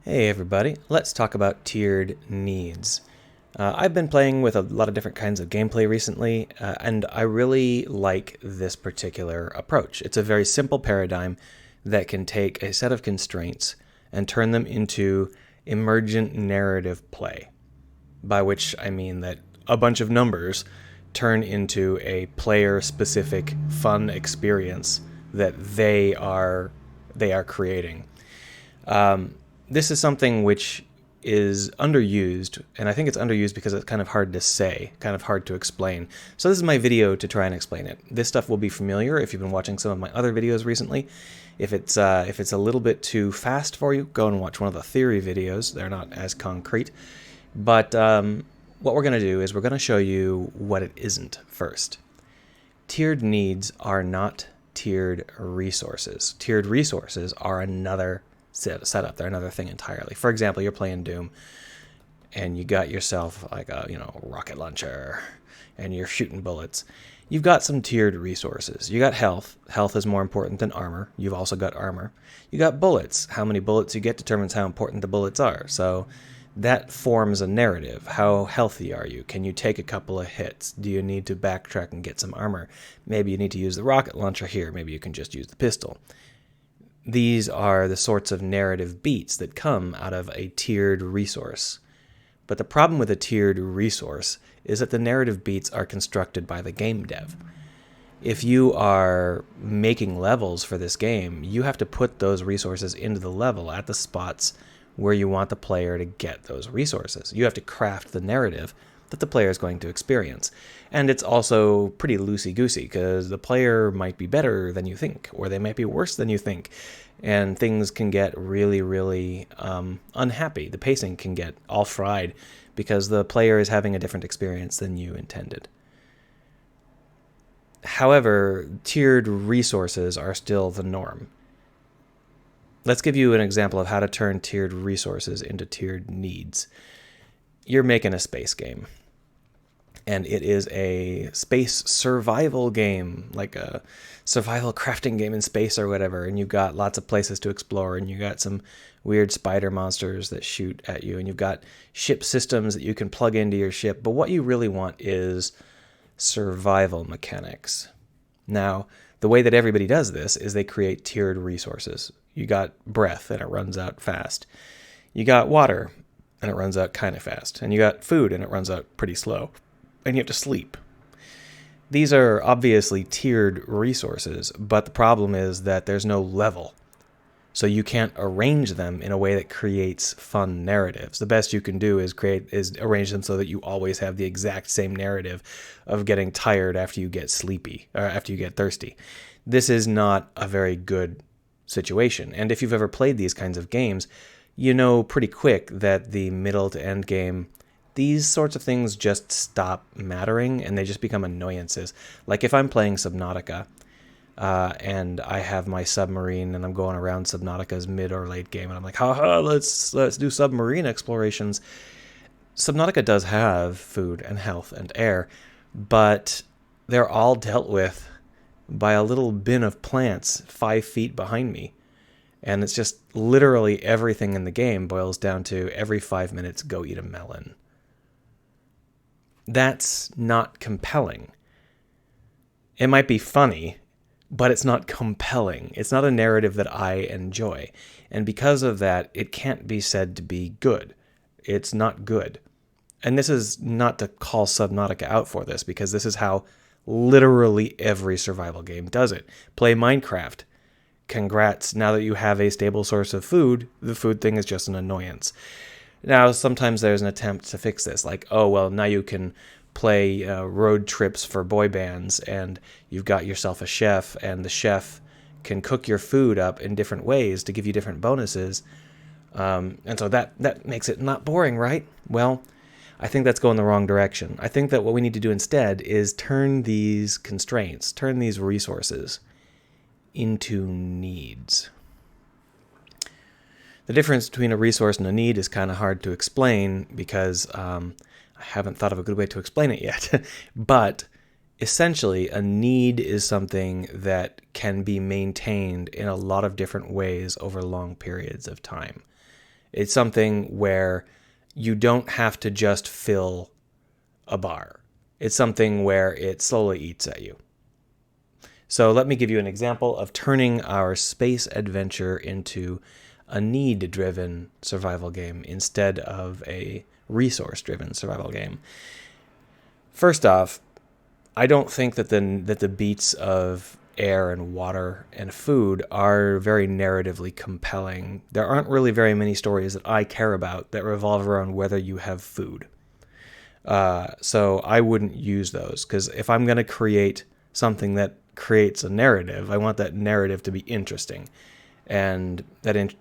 Hey everybody, let's talk about tiered needs. I've been playing with a lot of different kinds of gameplay recently, and I really like this particular approach. It's a very simple paradigm that can take a set of constraints and turn them into emergent narrative play, by which I mean that a bunch of numbers turn into a player-specific fun experience that they are creating. This is something which is underused, and I think it's underused because it's kind of hard to say, kind of hard to explain. So this is my video to try and explain it. This stuff will be familiar if you've been watching some of my other videos recently. If it's a little bit too fast for you, go and watch one of the theory videos. They're not as concrete. But what we're going to do is we're going to show you what it isn't first. Tiered needs are not tiered resources. Tiered resources are another setup. They're another thing entirely. For example, you're playing Doom, and you got yourself like a rocket launcher, and you're shooting bullets. You've got some tiered resources. You got health. Health is more important than armor. You've also got armor. You got bullets. How many bullets you get determines how important the bullets are. So that forms a narrative. How healthy are you? Can you take a couple of hits? Do you need to backtrack and get some armor? Maybe you need to use the rocket launcher here. Maybe you can just use the pistol. These are the sorts of narrative beats that come out of a tiered resource. But the problem with a tiered resource is that the narrative beats are constructed by the game dev. If you are making levels for this game, you have to put those resources into the level at the spots where you want the player to get those resources. You have to craft the narrative that the player is going to experience. And it's also pretty loosey-goosey because the player might be better than you think, or they might be worse than you think, and things can get really, really unhappy. The pacing can get all fried because the player is having a different experience than you intended. However, tiered resources are still the norm. Let's give you an example of how to turn tiered resources into tiered needs. You're making a space game, and it is a space survival game, like a survival crafting game in space or whatever, and you've got lots of places to explore, and you got some weird spider monsters that shoot at you, and you've got ship systems that you can plug into your ship, but what you really want is survival mechanics. Now, the way that everybody does this is they create tiered resources. You got breath, and it runs out fast. You got water, and it runs out kind of fast. And you got food, and it runs out pretty slow. And you have to sleep. These are obviously tiered resources, but the problem is that there's no level. So you can't arrange them in a way that creates fun narratives. The best you can do is arrange them so that you always have the exact same narrative of getting tired after you get sleepy, or after you get thirsty. This is not a very good situation. And if you've ever played these kinds of games, you know pretty quick that the middle to end game, these sorts of things just stop mattering and they just become annoyances. Like if I'm playing Subnautica, and I have my submarine and I'm going around Subnautica's mid or late game and I'm like, haha, let's do submarine explorations. Subnautica does have food and health and air, but they're all dealt with by a little bin of plants 5 feet behind me. And it's just literally everything in the game boils down to every 5 minutes, go eat a melon. That's not compelling. It might be funny, but it's not compelling. It's not a narrative that I enjoy. And because of that, it can't be said to be good. It's not good. And this is not to call Subnautica out for this, because this is how literally every survival game does it. Play Minecraft. Congrats, now that you have a stable source of food, the food thing is just an annoyance. Now, sometimes there's an attempt to fix this, like, oh, well, now you can play road trips for boy bands, and you've got yourself a chef, and the chef can cook your food up in different ways to give you different bonuses. And so that makes it not boring, right? Well, I think that's going the wrong direction. I think that what we need to do instead is turn these constraints, turn these resources into needs. The difference between a resource and a need is kind of hard to explain because I haven't thought of a good way to explain it yet. But essentially, a need is something that can be maintained in a lot of different ways over long periods of time. It's something where you don't have to just fill a bar. It's something where it slowly eats at you. So let me give you an example of turning our space adventure into a need-driven survival game instead of a resource-driven survival game. First off, I don't think that the beats of air and water and food are very narratively compelling. There aren't really very many stories that I care about that revolve around whether you have food. So I wouldn't use those, because if I'm going to create something that creates a narrative, I want that narrative to be interesting. And that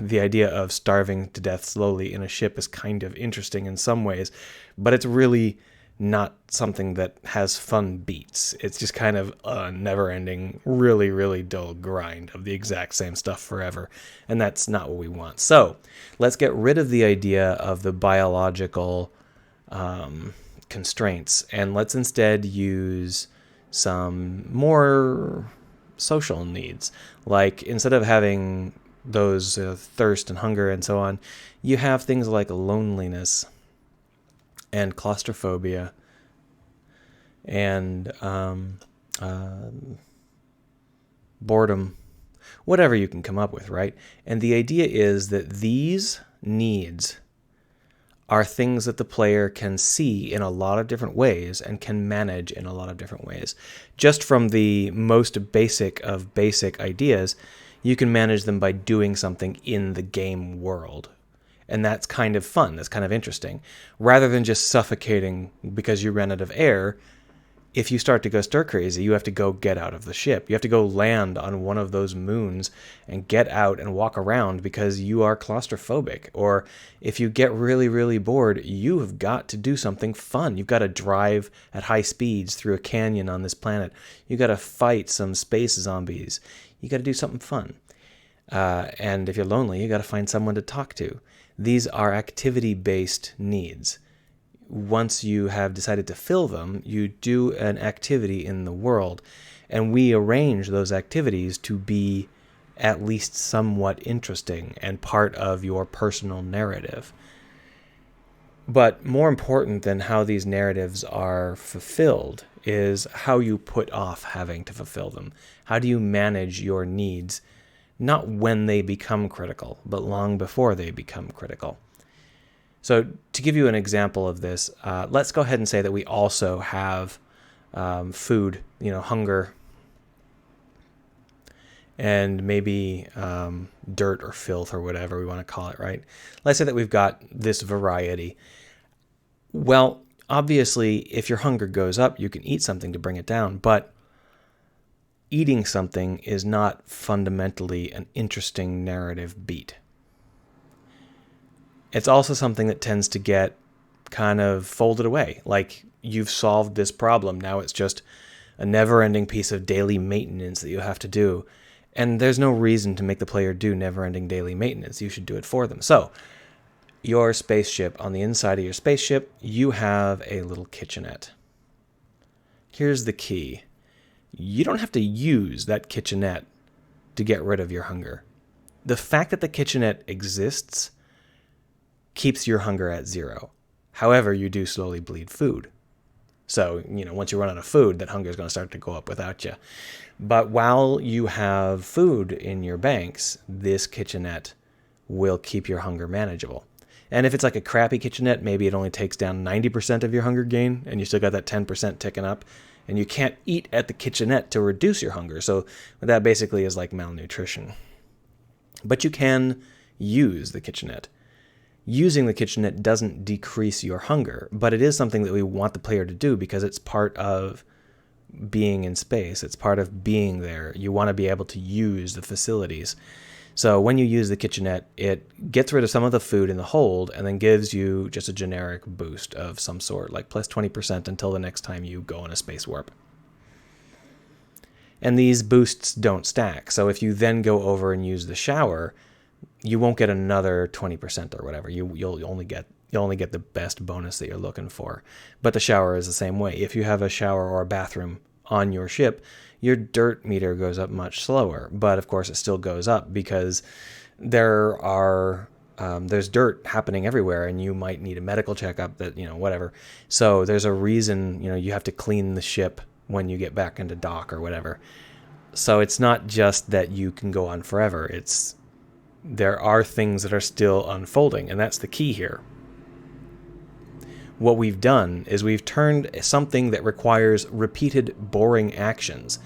the idea of starving to death slowly in a ship is kind of interesting in some ways, but it's really not something that has fun beats. It's just kind of a never-ending, really, really dull grind of the exact same stuff forever, and that's not what we want. So let's get rid of the idea of the biological constraints, and let's instead use some more social needs. Like, instead of having those thirst and hunger and so on, you have things like loneliness and claustrophobia and boredom, whatever you can come up with, right? And the idea is that these needs are things that the player can see in a lot of different ways and can manage in a lot of different ways. Just from the most basic of basic ideas, you can manage them by doing something in the game world. And that's kind of fun, that's kind of interesting. Rather than just suffocating because you ran out of air, if you start to go stir crazy, you have to go get out of the ship. You have to go land on one of those moons and get out and walk around because you are claustrophobic. Or if you get really, really bored, you have got to do something fun. You've got to drive at high speeds through a canyon on this planet. You've got to fight some space zombies. You got to do something fun. And if you're lonely, you got to find someone to talk to. These are activity-based needs. Once you have decided to fill them, you do an activity in the world, and we arrange those activities to be at least somewhat interesting and part of your personal narrative. But more important than how these narratives are fulfilled is how you put off having to fulfill them. How do you manage your needs, not when they become critical, but long before they become critical? So to give you an example of this, let's go ahead and say that we also have food, hunger, and maybe dirt or filth or whatever we want to call it, right? Let's say that we've got this variety. Well, obviously, if your hunger goes up, you can eat something to bring it down, but eating something is not fundamentally an interesting narrative beat. It's also something that tends to get kind of folded away. Like, you've solved this problem. Now it's just a never-ending piece of daily maintenance that you have to do. And there's no reason to make the player do never-ending daily maintenance. You should do it for them. So, your spaceship, on the inside of your spaceship, you have a little kitchenette. Here's the key. You don't have to use that kitchenette to get rid of your hunger. The fact that the kitchenette exists keeps your hunger at zero. However, you do slowly bleed food. So, once you run out of food, that hunger is going to start to go up without you. But while you have food in your banks, this kitchenette will keep your hunger manageable. And if it's like a crappy kitchenette, maybe it only takes down 90% of your hunger gain, and you still got that 10% ticking up, and you can't eat at the kitchenette to reduce your hunger. So that basically is like malnutrition. But you can use the kitchenette. Using the kitchenette doesn't decrease your hunger, but it is something that we want the player to do because it's part of being in space. It's part of being there. You want to be able to use the facilities. So when you use the kitchenette, it gets rid of some of the food in the hold and then gives you just a generic boost of some sort, like plus 20% until the next time you go on a space warp. And these boosts don't stack. So if you then go over and use the shower, you won't get another 20% or whatever. You'll only get the best bonus that you're looking for. But the shower is the same way. If you have a shower or a bathroom on your ship, your dirt meter goes up much slower. But of course, it still goes up because there are There's dirt happening everywhere, and you might need a medical checkup. That whatever. So there's a reason you have to clean the ship when you get back into dock or whatever. So it's not just that you can go on forever. There are things that are still unfolding, and that's the key here. What we've done is we've turned something that requires repeated boring actions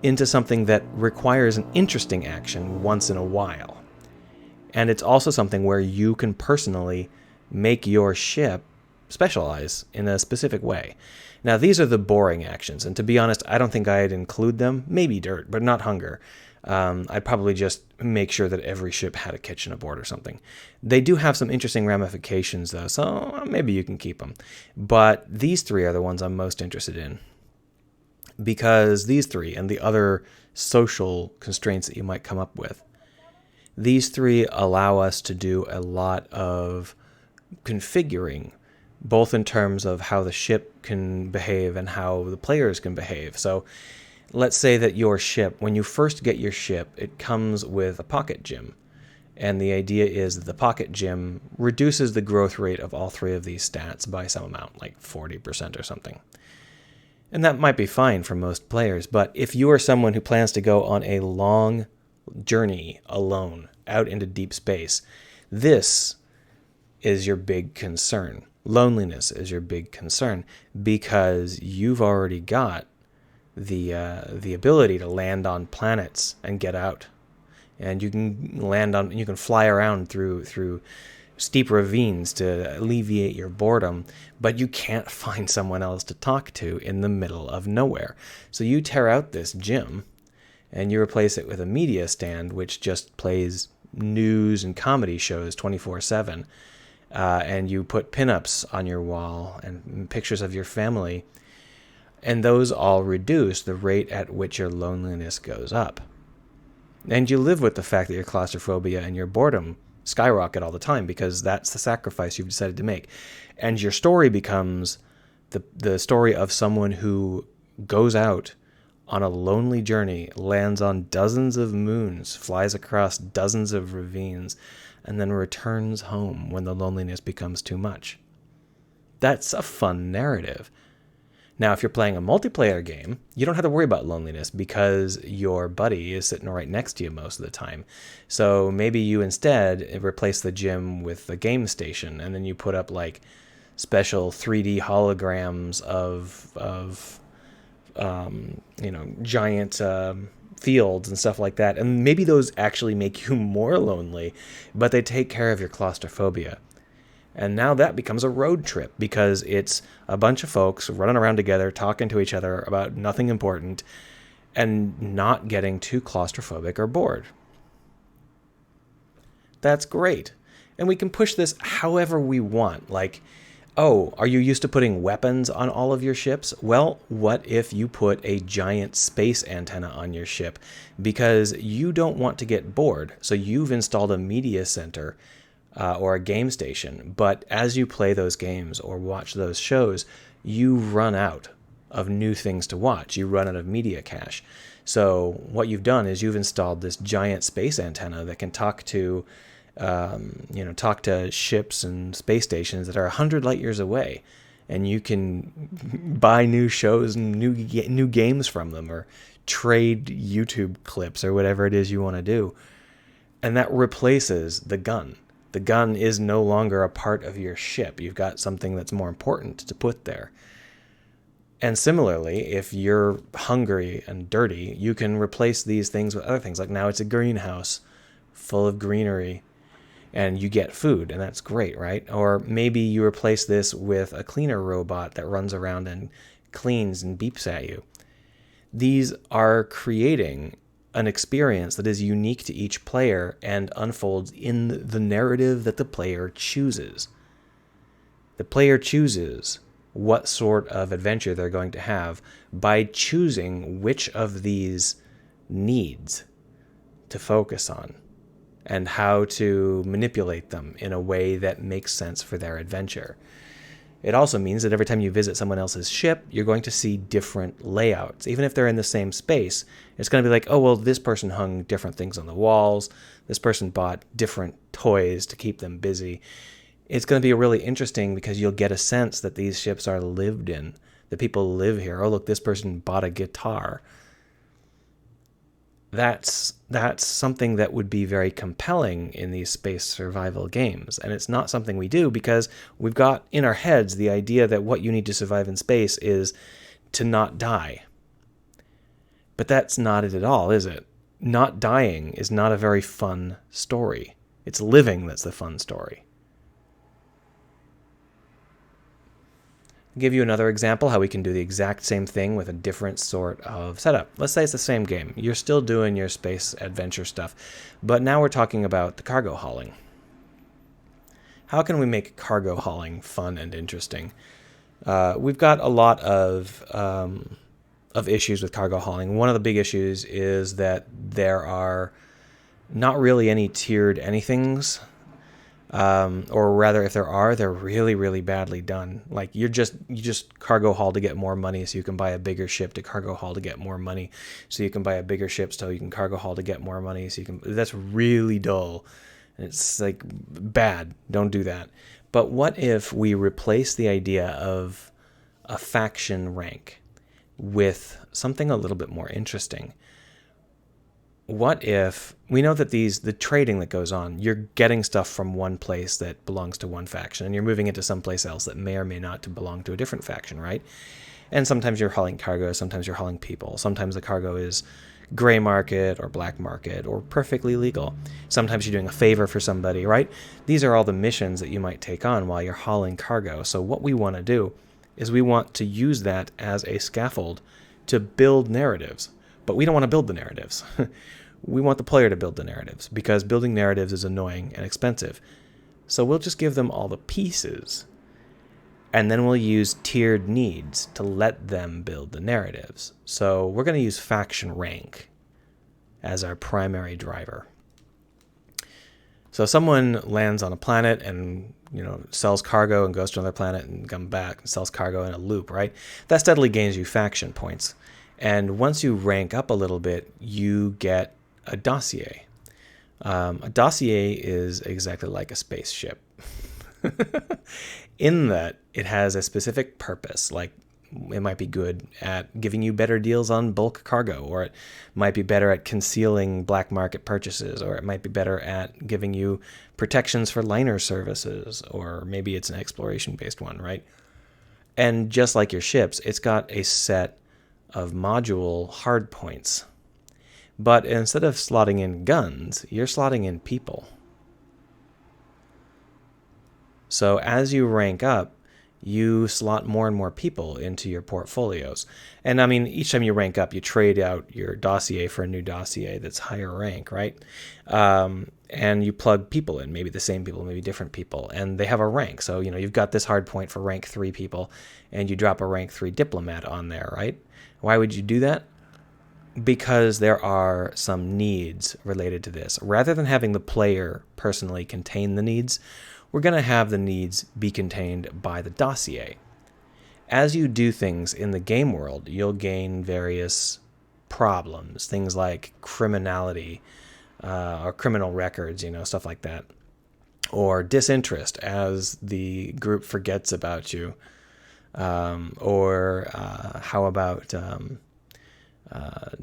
into something that requires an interesting action once in a while. And it's also something where you can personally make your ship specialize in a specific way. Now, these are the boring actions, and to be honest, I don't think I'd include them. Maybe dirt, but not hunger. I'd probably just make sure that every ship had a kitchen aboard or something. They do have some interesting ramifications, though, so maybe you can keep them. But these three are the ones I'm most interested in, because these three and the other social constraints that you might come up with, these three allow us to do a lot of configuring, both in terms of how the ship can behave and how the players can behave. So let's say that your ship, when you first get your ship, it comes with a pocket gym. And the idea is that the pocket gym reduces the growth rate of all three of these stats by some amount, like 40% or something. And that might be fine for most players, but if you are someone who plans to go on a long journey alone out into deep space, this is your big concern. Loneliness is your big concern, because you've already got the ability to land on planets and get out, and you can fly around through steep ravines to alleviate your boredom, but you can't find someone else to talk to in the middle of nowhere. So you tear out this gym and you replace it with a media stand, which just plays news and comedy shows 24/7. And you put pinups on your wall and pictures of your family. And those all reduce the rate at which your loneliness goes up. And you live with the fact that your claustrophobia and your boredom skyrocket all the time, because that's the sacrifice you've decided to make. And your story becomes the story of someone who goes out on a lonely journey, lands on dozens of moons, flies across dozens of ravines, and then returns home when the loneliness becomes too much. That's a fun narrative. Now, if you're playing a multiplayer game, you don't have to worry about loneliness because your buddy is sitting right next to you most of the time. So maybe you instead replace the gym with a game station, and then you put up like special 3D holograms of giant fields and stuff like that. And maybe those actually make you more lonely, but they take care of your claustrophobia. And now that becomes a road trip, because it's a bunch of folks running around together, talking to each other about nothing important, and not getting too claustrophobic or bored. That's great. And we can push this however we want. Like, oh, are you used to putting weapons on all of your ships? Well, what if you put a giant space antenna on your ship? Because you don't want to get bored. So you've installed a media center or a game station. But as you play those games or watch those shows, you run out of new things to watch. You run out of media cache. So what you've done is you've installed this giant space antenna that can talk to ships and space stations that are 100 light years away, and you can buy new shows and new games from them, or trade YouTube clips or whatever it is you want to do. And that replaces the gun. The gun is no longer a part of your ship. You've got something that's more important to put there. And similarly, if you're hungry and dirty, you can replace these things with other things. Like now it's a greenhouse full of greenery, and you get food, and that's great, right? Or maybe you replace this with a cleaner robot that runs around and cleans and beeps at you. These are creating an experience that is unique to each player and unfolds in the narrative that the player chooses. The player chooses what sort of adventure they're going to have by choosing which of these needs to focus on and how to manipulate them in a way that makes sense for their adventure. It also means that every time you visit someone else's ship, you're going to see different layouts. Even if they're in the same space, it's going to be like, oh, well, this person hung different things on the walls. This person bought different toys to keep them busy. It's going to be really interesting because you'll get a sense that these ships are lived in, that people live here. Oh, look, this person bought a guitar. That's something that would be very compelling in these space survival games. And it's not something we do because we've got in our heads the idea that what you need to survive in space is to not die. But that's not it at all, is it? Not dying is not a very fun story. It's living that's the fun story. I'll give you another example how we can do the exact same thing with a different sort of setup. Let's say it's the same game. You're still doing your space adventure stuff, but now we're talking about the cargo hauling. How can we make cargo hauling fun and interesting? We've got a lot of issues with cargo hauling. One of the big issues is that there are not really any tiered anythings. Or rather, if there are, they're really, really badly done. Like you just cargo haul to get more money, so you can buy a bigger ship to cargo haul to get more money, so you can buy a bigger ship so you can cargo haul to get more money. So you can. That's really dull. It's like bad. Don't do that. But what if we replace the idea of a faction rank with something a little bit more interesting? What if we know that the trading that goes on, you're getting stuff from one place that belongs to one faction and you're moving it to someplace else that may or may not belong to a different faction, right? And sometimes you're hauling cargo, sometimes you're hauling people. Sometimes the cargo is gray market or black market or perfectly legal. Sometimes you're doing a favor for somebody, right? These are all the missions that you might take on while you're hauling cargo. So what we want to do is we want to use that as a scaffold to build narratives. But we don't want to build the narratives. We want the player to build the narratives because building narratives is annoying and expensive. So we'll just give them all the pieces. And then we'll use tiered needs to let them build the narratives. So we're going to use faction rank as our primary driver. So someone lands on a planet and sells cargo and goes to another planet and comes back and sells cargo in a loop, right? That steadily gains you faction points. And once you rank up a little bit, you get a dossier. A dossier is exactly like a spaceship in that it has a specific purpose. Like it might be good at giving you better deals on bulk cargo, or it might be better at concealing black market purchases, or it might be better at giving you protections for liner services, or maybe it's an exploration-based one, right? And just like your ships, it's got a set of module hard points. But instead of slotting in guns, you're slotting in people. So as you rank up, you slot more and more people into your portfolios. And I mean, each time you rank up, you trade out your dossier for a new dossier that's higher rank, right? And you plug people in, maybe the same people, maybe different people, and they have a rank. So, you've got this hard point for rank 3 people, and you drop a rank 3 diplomat on there, right? Why would you do that? Because there are some needs related to this. Rather than having the player personally contain the needs, we're going to have the needs be contained by the dossier. As you do things in the game world, you'll gain various problems, things like criminality or criminal records, stuff like that. Or disinterest as the group forgets about you. Or how about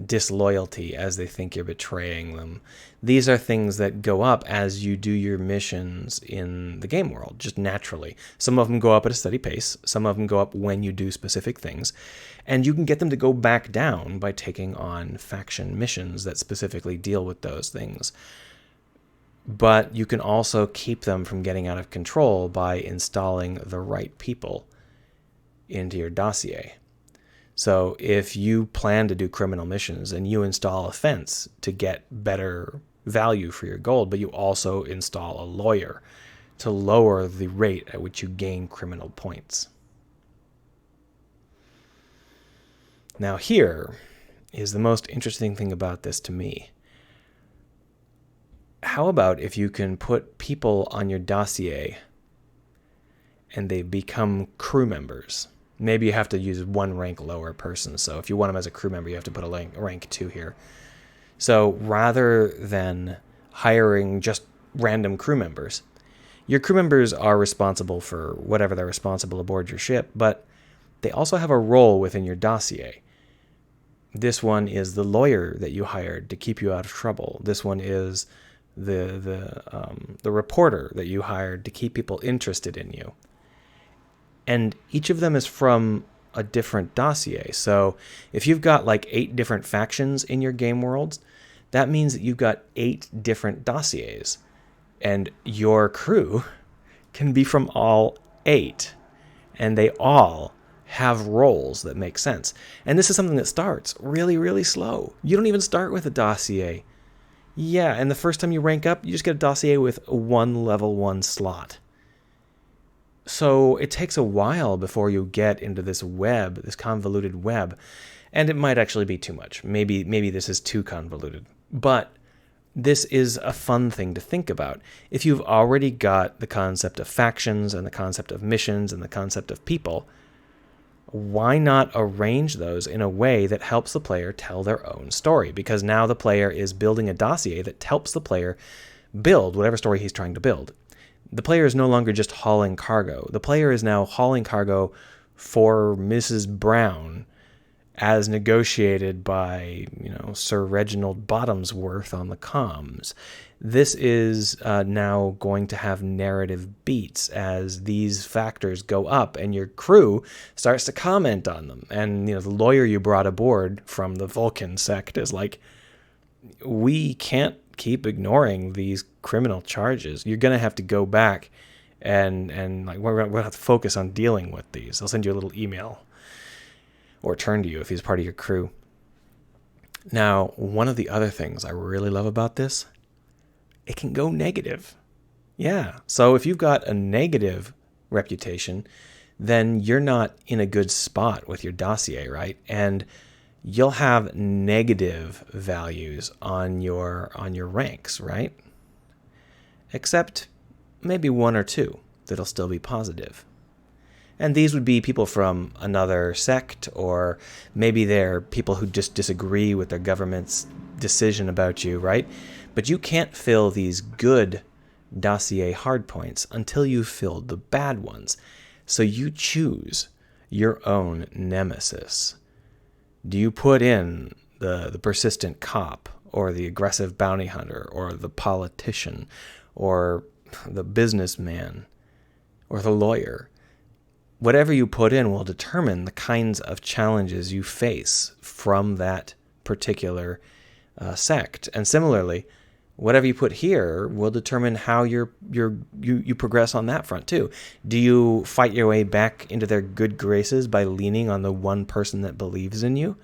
disloyalty as they think you're betraying them. These are things that go up as you do your missions in the game world, just naturally. Some of them go up at a steady pace. Some of them go up when you do specific things. And you can get them to go back down by taking on faction missions that specifically deal with those things. But you can also keep them from getting out of control by installing the right people into your dossier. So if you plan to do criminal missions and you install a fence to get better value for your gold, but you also install a lawyer to lower the rate at which you gain criminal points. Now here is the most interesting thing about this to me. How about if you can put people on your dossier and they become crew members. Maybe you have to use one rank lower person. So if you want them as a crew member, you have to put a rank 2 here. So rather than hiring just random crew members, your crew members are responsible for whatever they're responsible aboard your ship, but they also have a role within your dossier. This one is the lawyer that you hired to keep you out of trouble. This one is the reporter that you hired to keep people interested in you. And each of them is from a different dossier. So if you've got like 8 different factions in your game worlds, that means that you've got 8 different dossiers. And your crew can be from all 8. And they all have roles that make sense. And this is something that starts really, really slow. You don't even start with a dossier. Yeah, and the first time you rank up, you just get a dossier with 1 level 1 slot. So it takes a while before you get into this web, this convoluted web. And it might actually be too much. Maybe this is too convoluted. But this is a fun thing to think about. If you've already got the concept of factions and the concept of missions and the concept of people, why not arrange those in a way that helps the player tell their own story? Because now the player is building a dossier that helps the player build whatever story he's trying to build. The player is no longer just hauling cargo. The player is now hauling cargo for Mrs. Brown as negotiated by, Sir Reginald Bottomsworth on the comms. This is now going to have narrative beats as these factors go up and your crew starts to comment on them. And, the lawyer you brought aboard from the Vulcan sect is like, we can't keep ignoring these criminal charges. You're going to have to go back and we're going to have to focus on dealing with these. I'll send you a little email or turn to you if he's part of your crew. Now, one of the other things I really love about this, it can go negative. Yeah. So if you've got a negative reputation, then you're not in a good spot with your dossier, right? And you'll have negative values on your ranks, right? Except maybe 1 or 2 that'll still be positive. And these would be people from another sect, or maybe they're people who just disagree with their government's decision about you, right? But you can't fill these good dossier hardpoints until you've filled the bad ones. So you choose your own nemesis. Do you put in the persistent cop, or the aggressive bounty hunter, or the politician, or the businessman, or the lawyer? Whatever you put in will determine the kinds of challenges you face from that particular sect. And similarly, whatever you put here will determine how you progress on that front too. Do you fight your way back into their good graces by leaning on the one person that believes in you?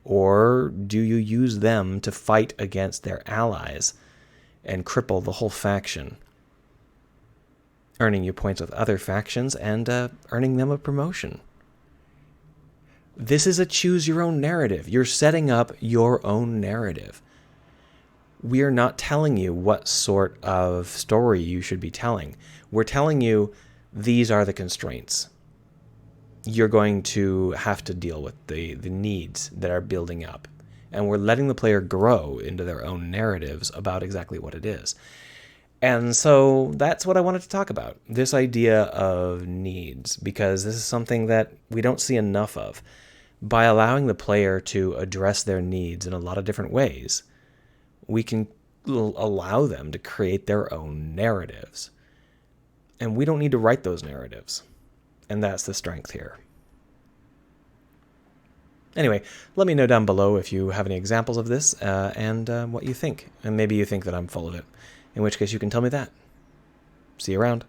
Or do you use them to fight against their allies and cripple the whole faction, earning you points with other factions and earning them a promotion? This is a choose-your-own narrative. You're setting up your own narrative. We are not telling you what sort of story you should be telling. We're telling you these are the constraints. You're going to have to deal with the needs that are building up. And we're letting the player grow into their own narratives about exactly what it is. And so that's what I wanted to talk about, this idea of needs, because this is something that we don't see enough of. By allowing the player to address their needs in a lot of different ways, we can allow them to create their own narratives. And we don't need to write those narratives. And that's the strength here. Anyway, let me know down below if you have any examples of this and what you think. And maybe you think that I'm full of it, in which case you can tell me that. See you around.